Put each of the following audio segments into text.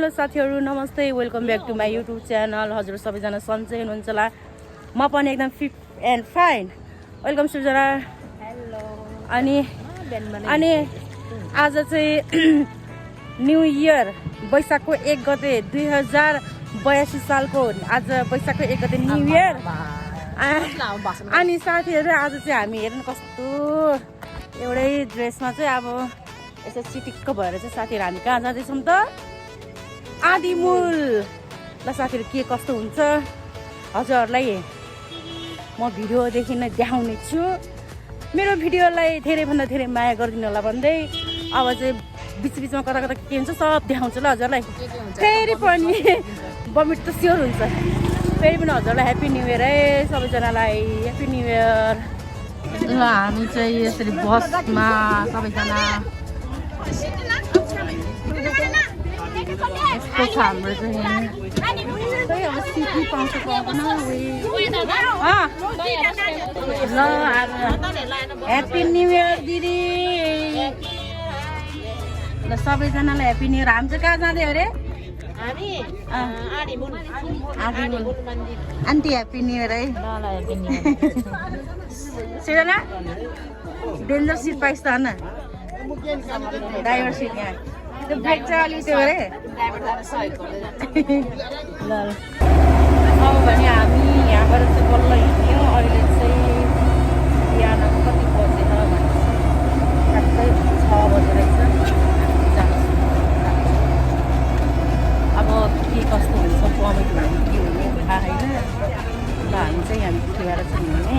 Hello साथीहरु नमस्ते welcome back to my YouTube channel. हजुर सबैजना सन्चै हुनुहुन्छ होला? म पनि एकदम fit and fine. Welcome Srijana. Hello. अनि आज चाहिँ न्यू इयर वैशाखको 1 गते 2082 सालको आज वैशाखको 1 गते न्यू इयर। अनि साथीहरु आज चाहिँ हामी हेर्नु कस्तो एउटै ड्रेसमा चाहिँ अब यसो चिटिक्क भएर चाहिँ साथीहरु हामी कहाँ जाँदैछौँ त? आदिमुल। ल साथीहरु के कस्तो हुन्छ हजुरहरूलाई म भिडियोदेखि नै देखाउने छु। मेरो भिडियोलाई धेरैभन्दा धेरै माया गरिदिनु होला भन्दै अब चाहिँ बिचबिचमा कता कता के हुन्छ सब देखाउँछु ल हजुरलाई। फेरि पनि बमिट त स्योर हुन्छ। फेरि पनि हजुरलाई ह्याप्पी न्यू इयर है सबैजनालाई, ह्याप्पी न्यू इयर। ल हामी चाहिँ यसरी बसमा सबैजना यस्तो छ हाम्रो चाहिँ अब सिटी पाउँछ पाउँदैन। ल ह्याप्पी न्यू इयर दिदी। ल सबैजनालाई ह्याप्पी न्यू इयर। हामी चाहिँ कहाँ जाँदै अरे? आन्टी ह्याप्पी न्यू इयर है। सृजना डेन्जर सिट पाइस् त होइन? ड्राइभर सिट यहाँ त्यो ब्रेक चाहिँ अलिक त्यो अरे। ल अब भने हामी यहाँबाट चाहिँ बल्ल हिँड्यौँ। अहिले चाहिँ बिहानको कति बजेर भने ठ्याक्कै 6 बजे रहेछ। अब के कस्तो हुन्छ कमेन्ट भन्ने के हुने थाहा छैन। ल हामी चाहिँ यहाँ उठेर चाहिँ हिँड्ने।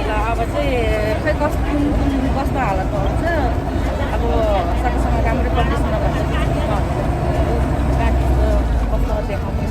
ल अब चाहिँ खै कस्तो हालत हुन्छ। अब सकेसम्म राम्रै कन्डिसनमा भन्छ कस्तो देखाउने।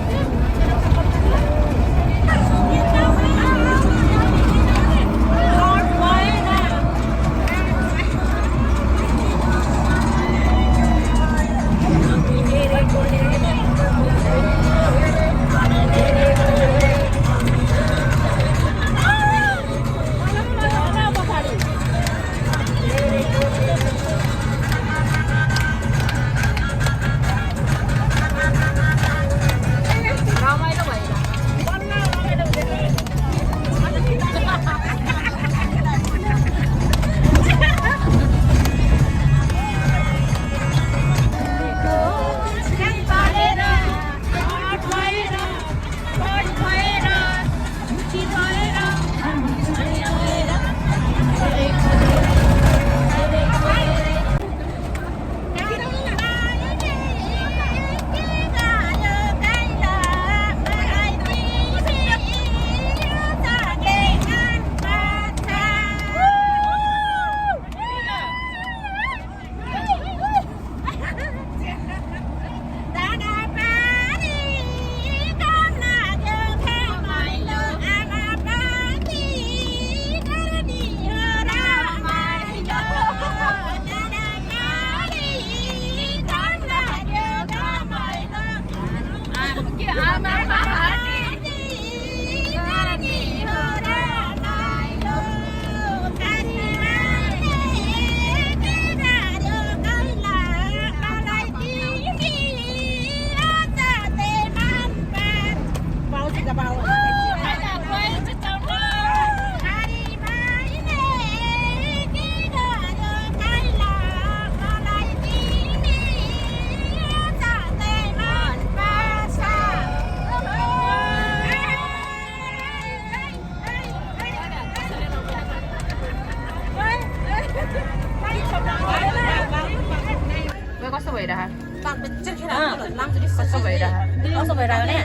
कस्तो भइरहेको भने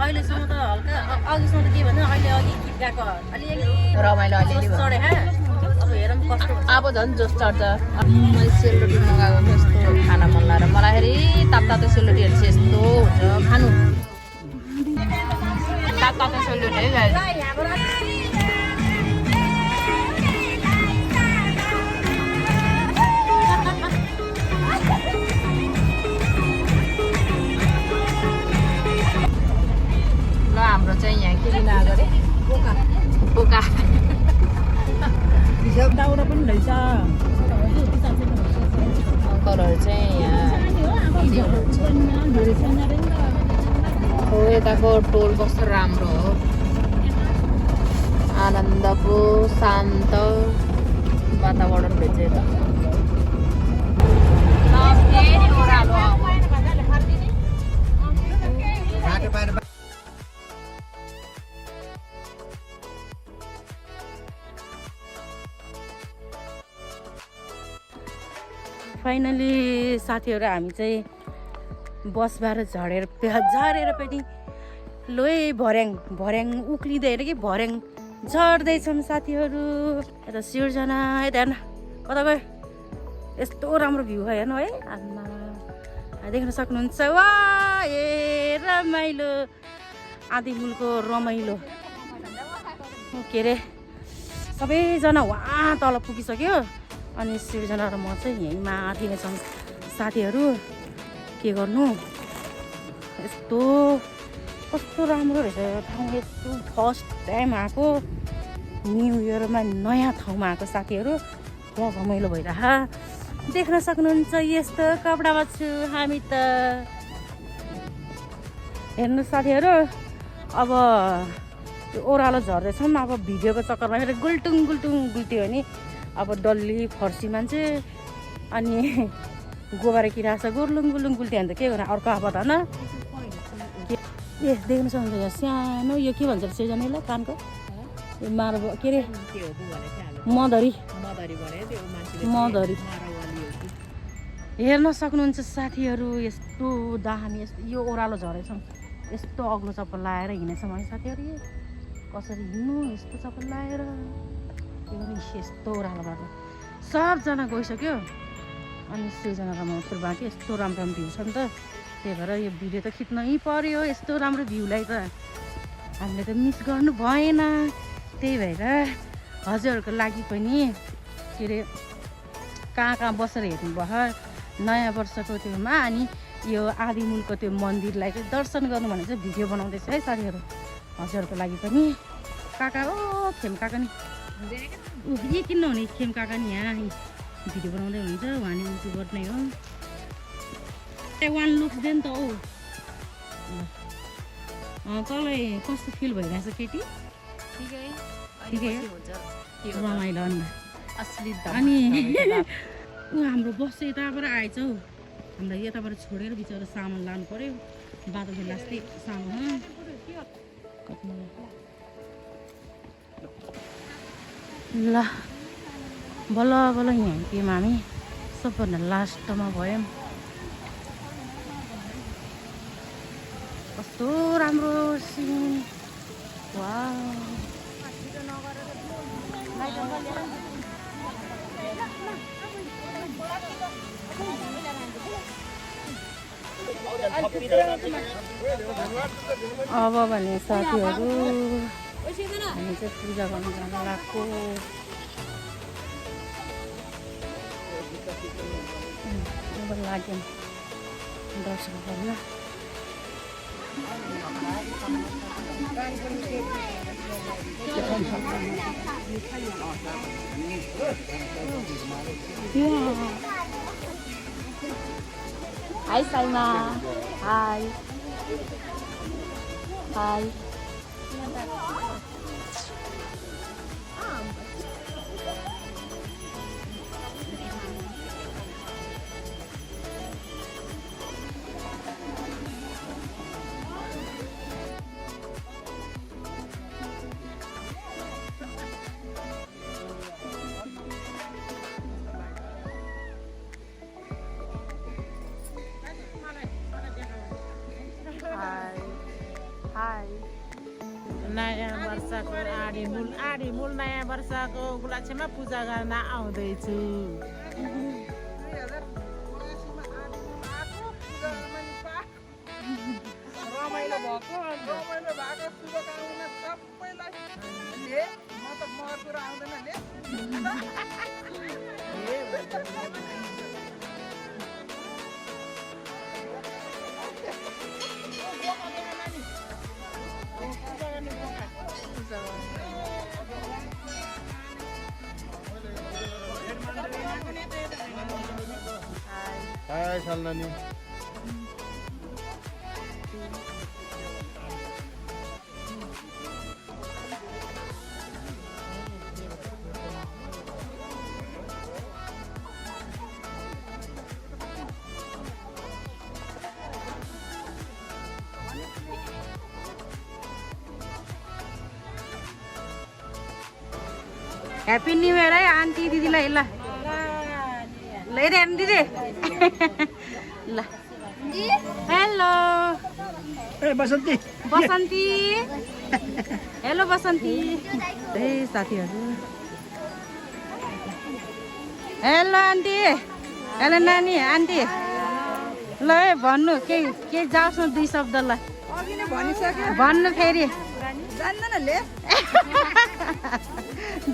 अहिलेसम्म त हल्का अघिसम्म त के भन्नु अहिले अघि गीत गाएको अलिअलि रमाइलो अलिअलि चढे अब हेरौँ कस्तो। अब झन् जोस चढ्छ। मैले सेलरोटी मगाएको यस्तो खान मन लाग्यो मलाई। फेरि तातो सेलरोटीहरू चाहिँ यस्तो हुन्छ खानु। तातो सेलरोटी है गाई। बोका अङ्कलहरू चाहिँ यहाँ हो यताको टोल कस्तो राम्रो हो आनन्दको शान्त वातावरण भेट्छ यता फेरि ओह्रालो फाइनली साथीहरू हामी चाहिँ बसबाट झरेर पनि लोए भर्याङ उक्लिँदैन कि भर्याङ झर्दैछौँ साथीहरू यता सिर्जना यता हेर्न कता गयो यस्तो राम्रो भ्यू भयो हेर्नु है आमा देख्न सक्नुहुन्छ वा ए रमाइलो आधी मुलको रमाइलो के अरे सबैजना वहाँ तल पुगिसक्यो अनि सिर्जना र म चाहिँ यहीँ माथि नै छौँ साथीहरू के गर्नु यस्तो कस्तो राम्रो रहेछ ठाउँ यस्तो फर्स्ट टाइम आएको न्यु इयरमा नयाँ ठाउँमा आएको साथीहरू क्या रमाइलो भइरह देख्न सक्नुहुन्छ यस्तो कपडामा छु हामी त हेर्नु साथीहरू अब त्यो ओह्रालो झर्दैछौँ अब भिडियोको चक्करमा फेरि गुल्टुङ गुल्ट्यो भने अब डल्ली फर्सी मान्छे अनि गोबर किरा छ गुर्लुङ गुल्ट्यो भने त के गर्नु अर्को आपत होइन ए देख्न सक्नुहुन्छ यहाँ सानो यो के भन्छ सिर्जनालाई कानको यो मार्बल के अरे मधरी हेर्न सक्नुहुन्छ साथीहरू यस्तो दामी यस्तो यो ओह्रालो झरेछौँ यस्तो अग्लो चप्पल लाएर हिँडेछौँ है साथीहरू कसरी हिँड्नु यस्तो चप्पल लाएर के गर्नु यस्तो ओह्रालोबाट सबजना गइसक्यो अनि सिर्जना र म मात्र बाँकी यस्तो राम्रो भ्यू छ नि त त्यही भएर यो भिडियो त खिच्नै पर्यो यस्तो राम्रो भ्यूलाई त हामीले त मिस गर्नु भएन त्यही भएर हजुरहरूको लागि पनि के अरे कहाँ बसेर हेर्नुभयो नयाँ वर्षको त्योमा अनि यो आदि मूलको त्यो मन्दिरलाई चाहिँ दर्शन गर्नु भनेर चाहिँ भिडियो बनाउँदैछ है साथीहरू हजुरहरूको लागि पनि काका ओ खेम काका नि यही किन हुने खेम काका नि यहाँ भिडियो बनाउँदै हुनुहुन्छ उहाँ नि युट्युबर नै हो वान लुक्स दे नि त तँलाई कस्तो फिल भइरहेछ केटी ठिकै रमाइलो अनि ऊ हाम्रो बस चाहिँ यताबाट आएछ हौ हामीलाई यताबाट छोडेर बिचरा सामान लानु पर्यो बाटो चाहिँ लास्टै सामान ल बल्ल यहाँ आइपुग्यौँ हामी सबभन्दा लास्टमा भयौँ कस्तो राम्रो सिन अब भने साथीहरू हामी चाहिँ पूजा गर्नु जान लाग्यो लाग्यो दर्शन गर्न हाई साइमा हाई नयाँ वर्षको आडीमूल नयाँ वर्षको उपलक्ष्यमा पूजा गर्न आउँदैछु रमाइलो भएको शुभकामना सबैलाई म त मर्पुरा आउँदैन हाय साल नानी ह्याप्पी न्यू इयर है आन्टी दिदीलाई ल रे दिदी ल हेलो बसन्ती बसन्ती हेलो बसन्ती ए साथीहरू हेलो आन्टी हेलो नानी आन्टी ल है भन्नु के जाओस् न 2 शब्द ल भन्नु फेरि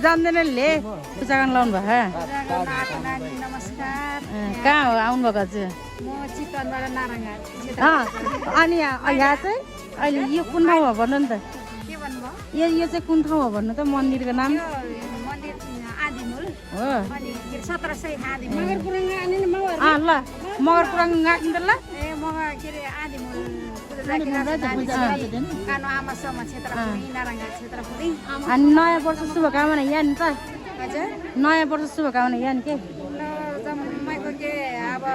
जान्दैनले पूजा गर्न लाउनु भयो नमस्कार कहाँ हो आउनु भएको हजुर म चितवनबाट नारायण अनि यहाँ चाहिँ अहिले यो कुन ठाउँ हो भन्नु नि त के भन्नुभयो यो चाहिँ कुन ठाउँ हो भन्नु त मन्दिरको नाम मन्दिर आदिमूल हो अनि 1700 आदिमूल ल मगर पुरानो गाँच्नु त ल ए मगर के अरे आदिमूल कानो आमासम्म क्षेत्रपुरी नारायण क्षेत्रपुरी अनि नयाँ वर्ष शुभकामना यहाँ नि त हजुर नयाँ वर्ष शुभकामना यहाँ नि के जम्मैको के अब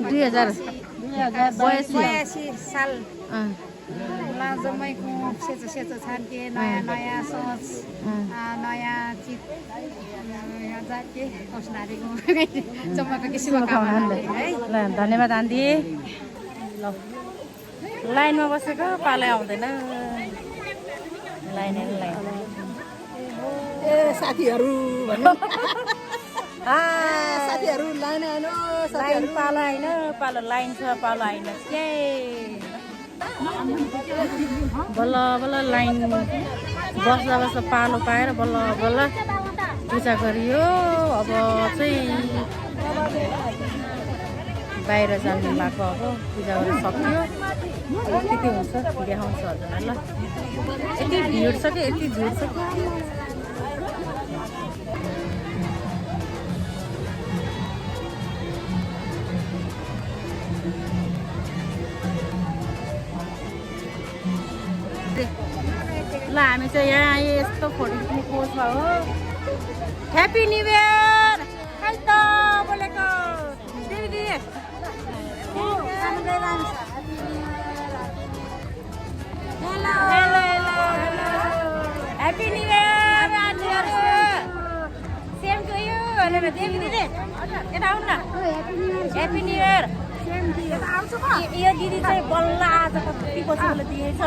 2082 साल ला जम्मैको सेचो सेचो छन् के नयाँ नयाँ सोच नयाँ चित के कसनारीको जम्मैको के शुभकामना है ल धन्यवाद आन्टी ल लाइनमा बसेको पालै आउँदैन लाइन ए साथीहरू भन्नु साथीहरू लाइन आउनु लाइन पालो होइन पालो लाइन छ पालो होइन के बल्ल बल्ल लाइन बस्दा बस्दा पालो पाएर बल्ल बल्ल पूजा गरियो अब चाहिँ बाहिर जानु भएको अब पूजा गरेर सक्यो त्यति हुन्छ देखाउँछ हजुरलाई ल यति भिड छ कि यति भिड छ ल हामी चाहिँ यहाँ यस्तो फोटो खिच्ने पोजमा हो ह्याप्पी न्यु इयर खै त बोलेको दिदी हेलो ह्याप्पी न्यु इयर आन्टीहरू सेम टु यु भनेर दिदी दिदी यता आउनु न ह्याप्पी न्यु इयर यो दिदी चाहिँ बल्ल आज कति पछि बल्ल दिएछ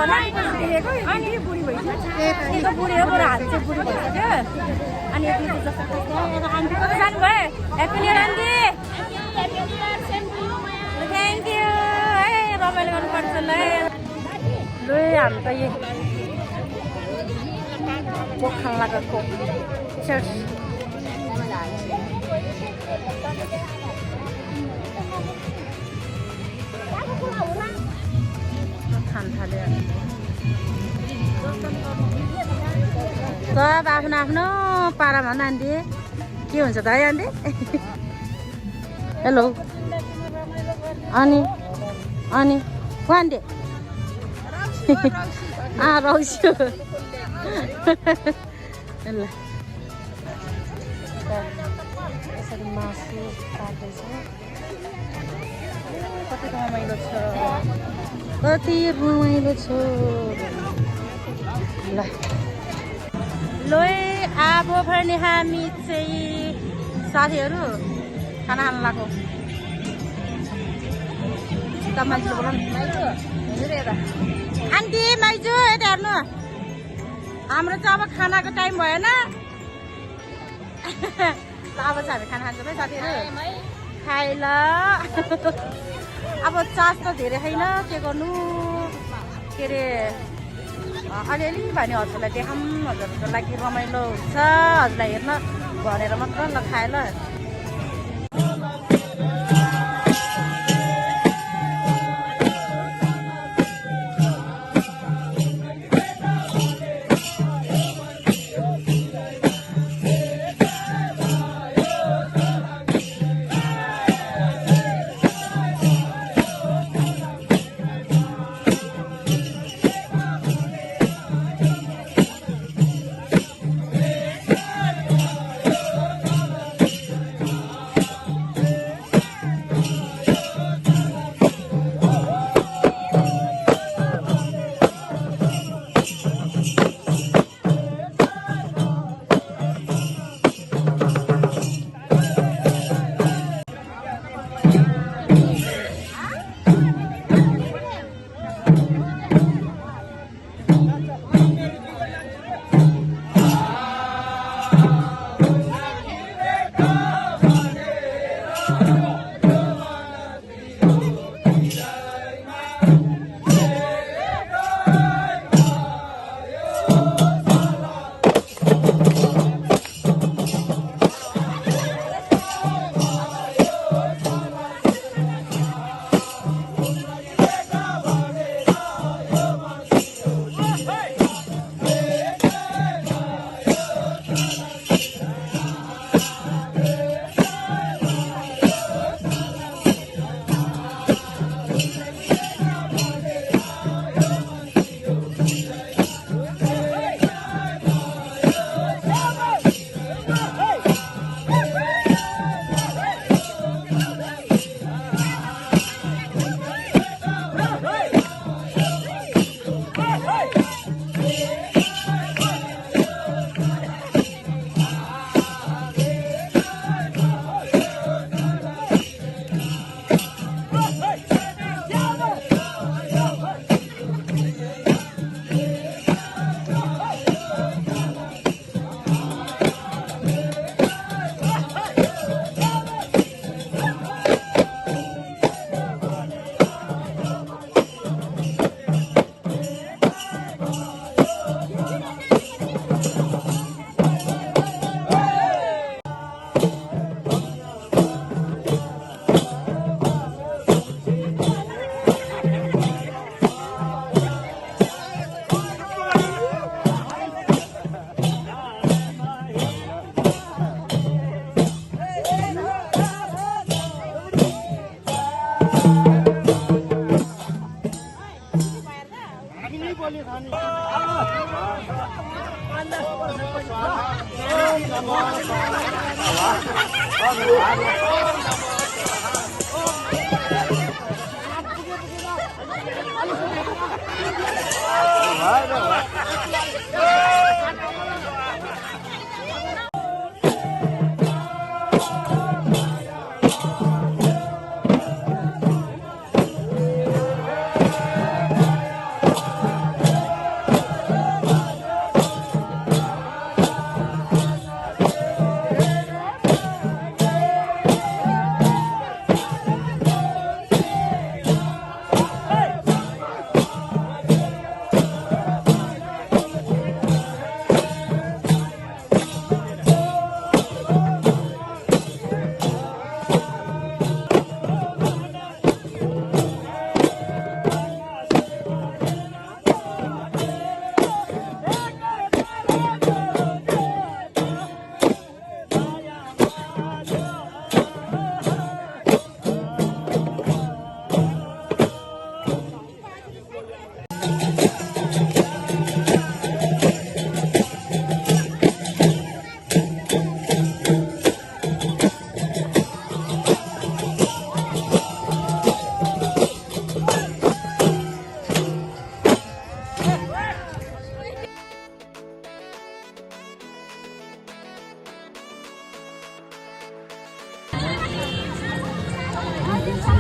अनि बुढी भइसक्यो बुढी हो बरु हात चाहिँ बुढी भइसक्यो अनि यो दिदी जस्तो आन्टी कता जानुभयो happy new year aunty thank you है रमाइलो गर्नुपर्छ ल ल हामी त यो पोखरा लगाएको चर्च खान थाल्यो सब आफ्नो आफ्नो पारामा आन्टी के हुन्छ त है आन्टी हेलो अनि को आन्टी रौस्यो ल यसरी मासु काट्दैछ कति रमाइलो छ ल अब भने हामी चाहिँ साथीहरू खाना खान लाग्यो माइजू बोल आन्टी माइजू यता हेर्नु हाम्रो चाहिँ अब खानाको टाइम भएन अब चाहिँ हामी खाना खान्छौँ है साथीहरू खाइ ल अब चास त धेरै छैन के गर्नु के अरे अलिअलि भने हजुरलाई देखाऊँ हजुरको लागि रमाइलो हुन्छ हजुरलाई हेर्न भनेर मात्र ल खाए ल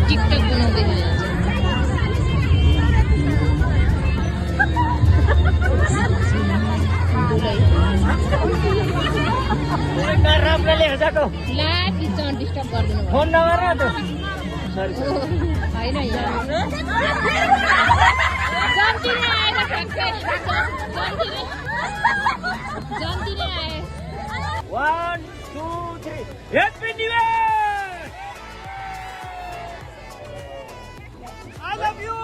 टिकटक बनाउँदै डिस्टर्ब गरिदिनु फोन नगर होइन जन्ती नै आए 1 2 3 Happy New Year! I love you!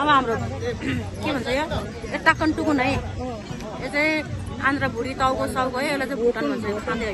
अब हाम्रो के भन्छ यो यता कन्टुकुन है यो चाहिँ आन्द्रा भुडी टाउको साउको है यसलाई चाहिँ भुटान भन्छ यो खाँदै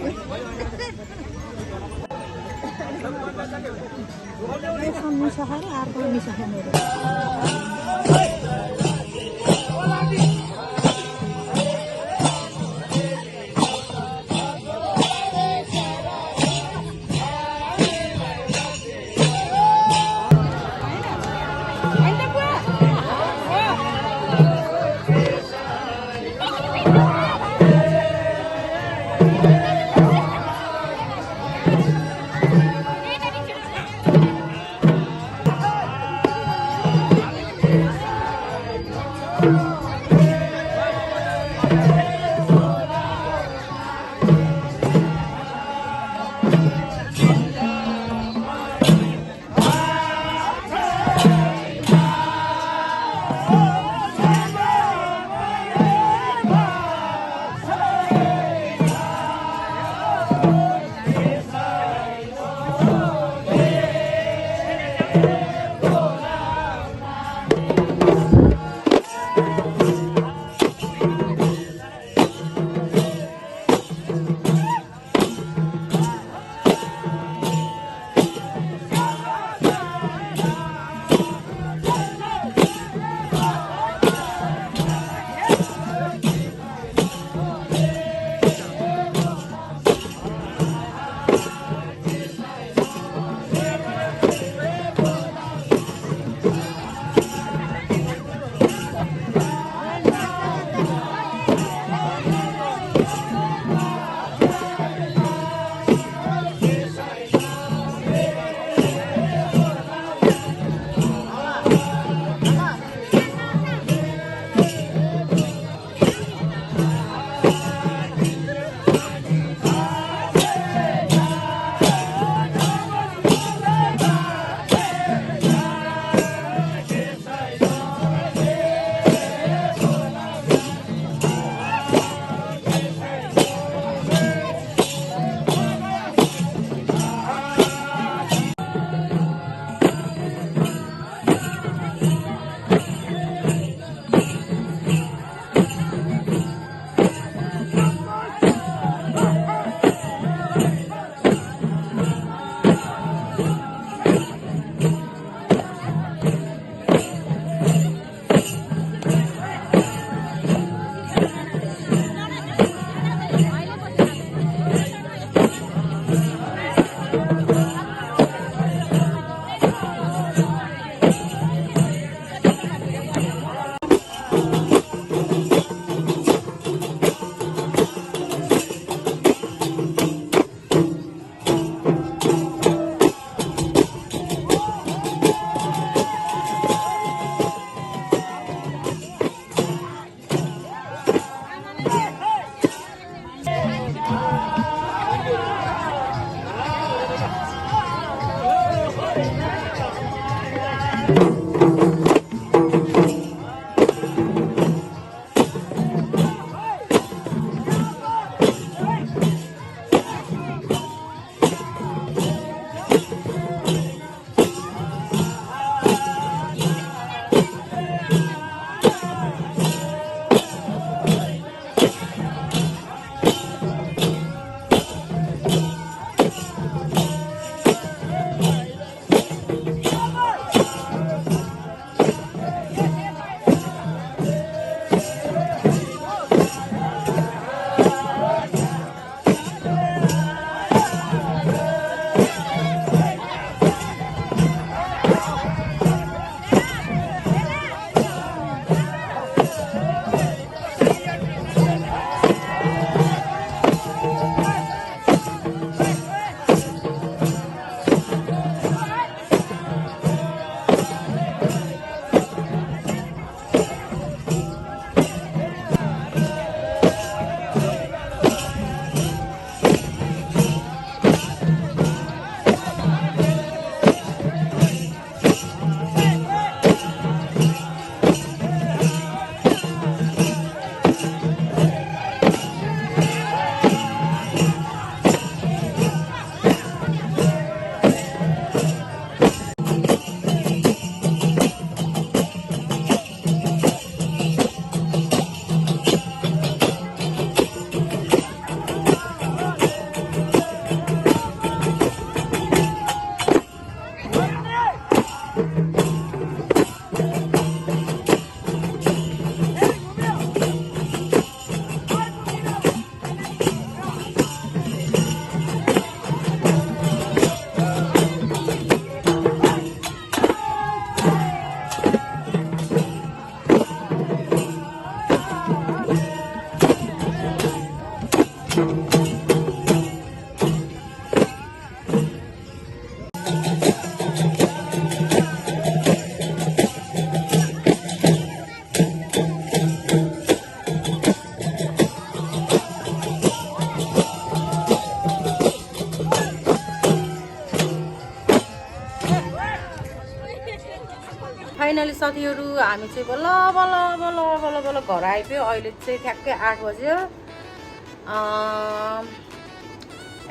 साथीहरू हामी चाहिँ बल्ल बल्ल बल्ल बल्ल बल्ल घर आइपुग्यो अहिले चाहिँ ठ्याक्कै 8 बज्यो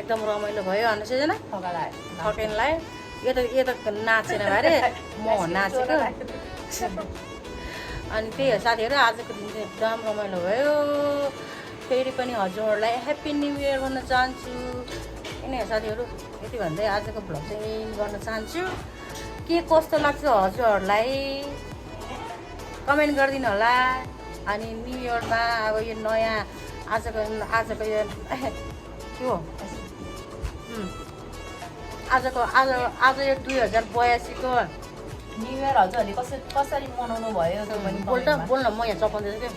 एकदम रमाइलो भयो अनि सजना थकेनलाई यो त नाचेन अरे म नाचेको अनि त्यही हो साथीहरू आजको दिन चाहिँ एकदम रमाइलो भयो फेरि पनि हजुरहरूलाई ह्याप्पी न्यू इयर भन्न चाहन्छु किन साथीहरू यति भन्दै आजको भ्लग चाहिँ गर्न चाहन्छु के कस्तो लाग्छ हजुरहरूलाई कमेन्ट गरिदिनु होला अनि न्यु इयरमा अब यो नयाँ आजको यो के हो आज यो 2082 को न्यु इयर हजुरहरूले कसरी मनाउनु भयो त्यो पनि बोल्न म यहाँ चपाउँदैछु कि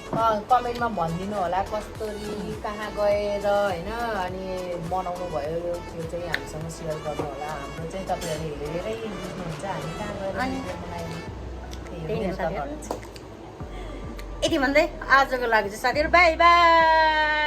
कमेन्टमा भनिदिनु होला कसरी कहाँ गएर होइन अनि मनाउनु भयो त्यो चाहिँ हामीसँग सेयर गर्नु होला हाम्रो चाहिँ तपाईँहरूले हेरेरै बुझ्नुहुन्छ हामी कहाँ गएर यति भन्दै आजको लागि चाहिँ साथीहरू बाई बाई